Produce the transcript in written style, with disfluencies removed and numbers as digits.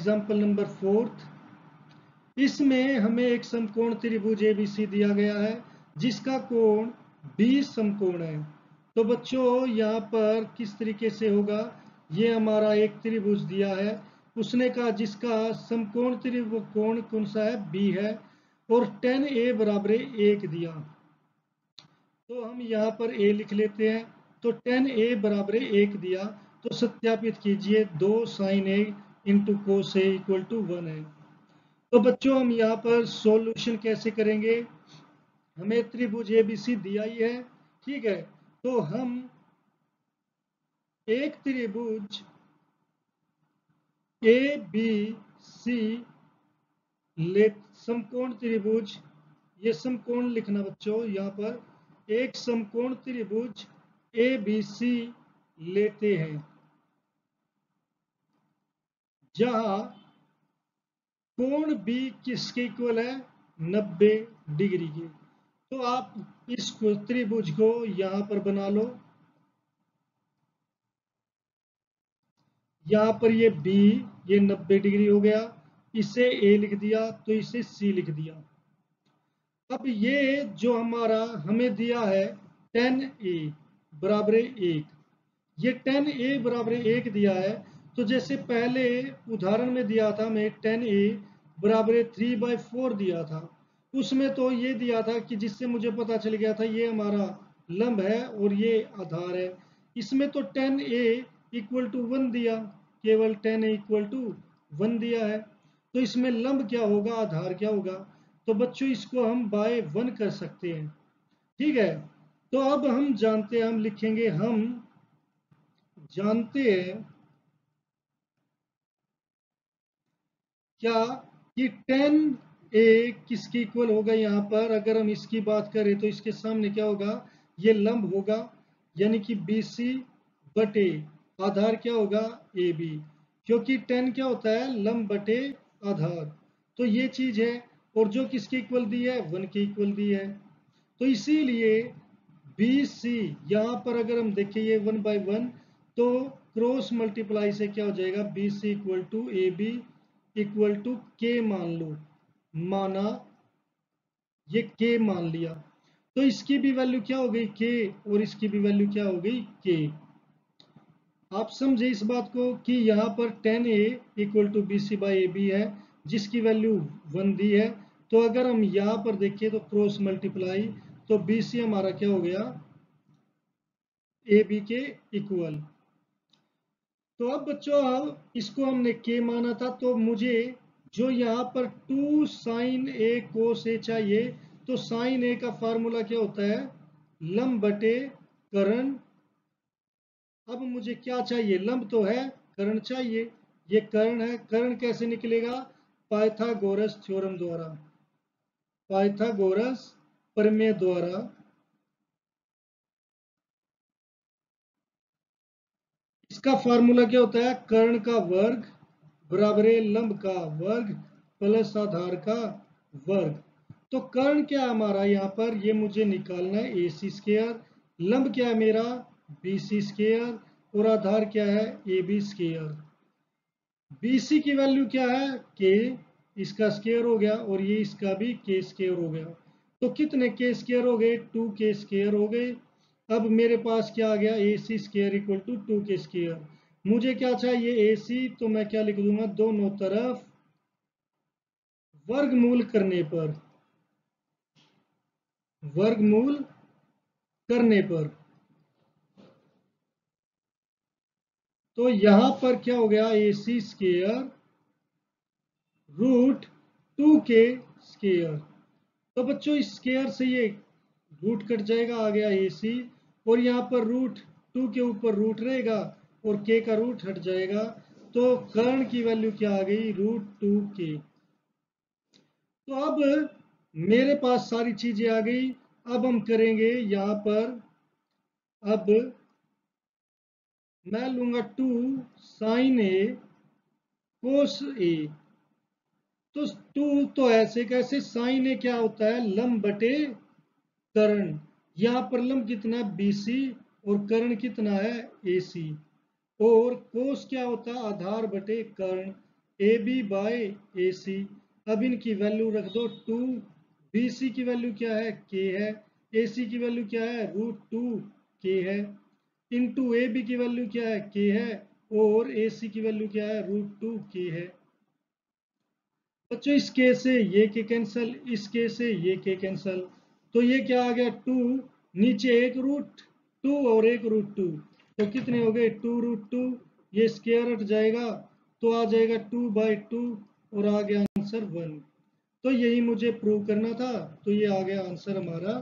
Example number 4। इसमें हमें एक समकोण त्रिभुज ABC दिया गया है जिसका कोण 20 समकोण है। तो बच्चों यहाँ पर किस तरीके से होगा, ये हमारा एक त्रिभुज दिया है, उसने कहा जिसका समकोण त्रिभुज कोण कौन सा है, B है, और tan A बराबर 1 दिया। तो हम यहाँ पर A लिख लेते हैं। तो tan A बराबर 1 दिया, तो सत्यापित कीजिए 2 sin A into cos A equal to 1 है। तो बच्चों हम यहाँ पर सॉल्यूशन कैसे करेंगे, हमें त्रिभुज ABC दिया ही है, ठीक है। तो हम एक त्रिभुज ABC ले, समकोण त्रिभुज, ये समकोण लिखना बच्चों, यहाँ पर एक समकोण त्रिभुज ABC लेते हैं जहां कोण B किसके इक्वल है, 90 डिग्री के। तो आप इस त्रिभुज को यहां पर बना लो, यहां पर ये B, ये 90 डिग्री हो गया, इसे A लिख दिया, तो इसे C लिख दिया। अब ये जो हमारा हमें दिया है tan A बराबर 1, ये tan A बराबर 1 दिया है। तो जैसे पहले उदाहरण में दिया था हमें tan A बराबर 3/4 दिया था, उसमें तो ये दिया था कि जिससे मुझे पता चल गया था ये हमारा लंब है और ये आधार है। इसमें तो tan A इक्वल टू 1 दिया, केवल tan A इक्वल टू 1 दिया है। तो इसमें लंब क्या होगा, आधार क्या होगा। तो बच्चों इसको हम बाय 1 कर सकते हैं, ठीक है। तो अब हम जानते हैं, हम लिखेंगे, हम जानते हैं क्या कि tan A किसके इक्वल होगा। यहाँ पर अगर हम इसकी बात करें तो इसके सामने क्या होगा, ये लंब होगा, यानी कि BC बटे आधार क्या होगा, AB, क्योंकि tan क्या होता है, लंब बटे आधार। तो ये चीज है, और जो किसके इक्वल दी है, 1 के इक्वल दी है। तो इसीलिए BC यहाँ पर अगर हम देखें ये 1/1, तो क्रॉस मल्टीप्लाई से क्या हो जाएगा, BC equal to AB equal to K मान लो, माना ये K मान लिया, तो इसकी भी वैल्यू क्या हो गई K, और इसकी भी वैल्यू क्या हो गई K। आप समझे इस बात को कि यहाँ पर tan A equal to BC/AB है जिसकी वैल्यू 1 दी है। तो अगर हम यहाँ पर देखें तो क्रॉस मल्टीप्लाई, तो BC हमारा क्या हो गया, AB के इक्वल। तो अब बच्चों अब इसको हमने K माना था, तो मुझे जो यहाँ पर 2 sin A cos A चाहिए, तो sin A का फार्मूला क्या होता है, लंब बटे कर्ण। अब मुझे क्या चाहिए, लंब तो है, कर्ण चाहिए, ये कर्ण है। कर्ण कैसे निकलेगा, पाइथागोरस थ्योरम द्वारा, पाइथागोरस प्रमेय द्वारा। इसका फार्मूला क्या होता है, कर्ण का वर्ग बराबर लंब का वर्ग प्लस आधार का वर्ग। तो कर्ण क्या है हमारा, यहाँ पर ये मुझे निकालना है AC स्क्वायर, लंब क्या है मेरा BC स्क्वायर, और आधार क्या है AB स्क्वायर। BC की वैल्यू क्या है K, इसका स्क्वायर हो गया, और ये इसका भी K स्क्वायर हो गया। तो कितने K स्क्वायर हो गए, 2K स्क्वायर हो गए। अब मेरे पास क्या आ गया, AC square equal to 2K square. मुझे क्या चाहिए AC, तो मैं क्या लिख दूंगा, दोनों तरफ वर्गमूल करने पर, वर्गमूल करने पर, तो यहां पर क्या हो गया, AC square root 2K square. तो बच्चों इस स्क्वायर से ये रूट कट जाएगा, आ गया AC, और यहाँ पर रूट 2 के ऊपर रूट रहेगा और K का रूट हट जाएगा। तो कर्ण की वैल्यू क्या आ गई, √2K। तो अब मेरे पास सारी चीजें आ गई। अब हम करेंगे यहाँ पर, अब मैं लूंगा 2 sin A cos A। तो 2 तो ऐसे कैसे, sin A क्या होता है, लंब बटे कर्ण। यहाँ पर लंब कितना है BC, और कर्ण कितना है AC, और कोस क्या होता है, आधार बटे कर्ण। ए बी बाय ए सी। अब इनकी वैल्यू रख दो 2। बी सी की वैल्यू क्या है, के है। ए सी की वैल्यू क्या है, √2 के है। इंटू ए बी की वैल्यू क्या है, के है। और ए सी की वैल्यू क्या है, √2 के है। बच्चों इस के से ये के कैंसल, इस के से ये के कैंसल, तो ये क्या आ गया 2, नीचे एक √2 और एक √2, तो कितने हो गए 2√2। ये स्क्वायर हट जाएगा तो आ जाएगा 2/2 और आ गया आंसर 1। तो यही मुझे प्रूव करना था, तो ये आ गया आंसर हमारा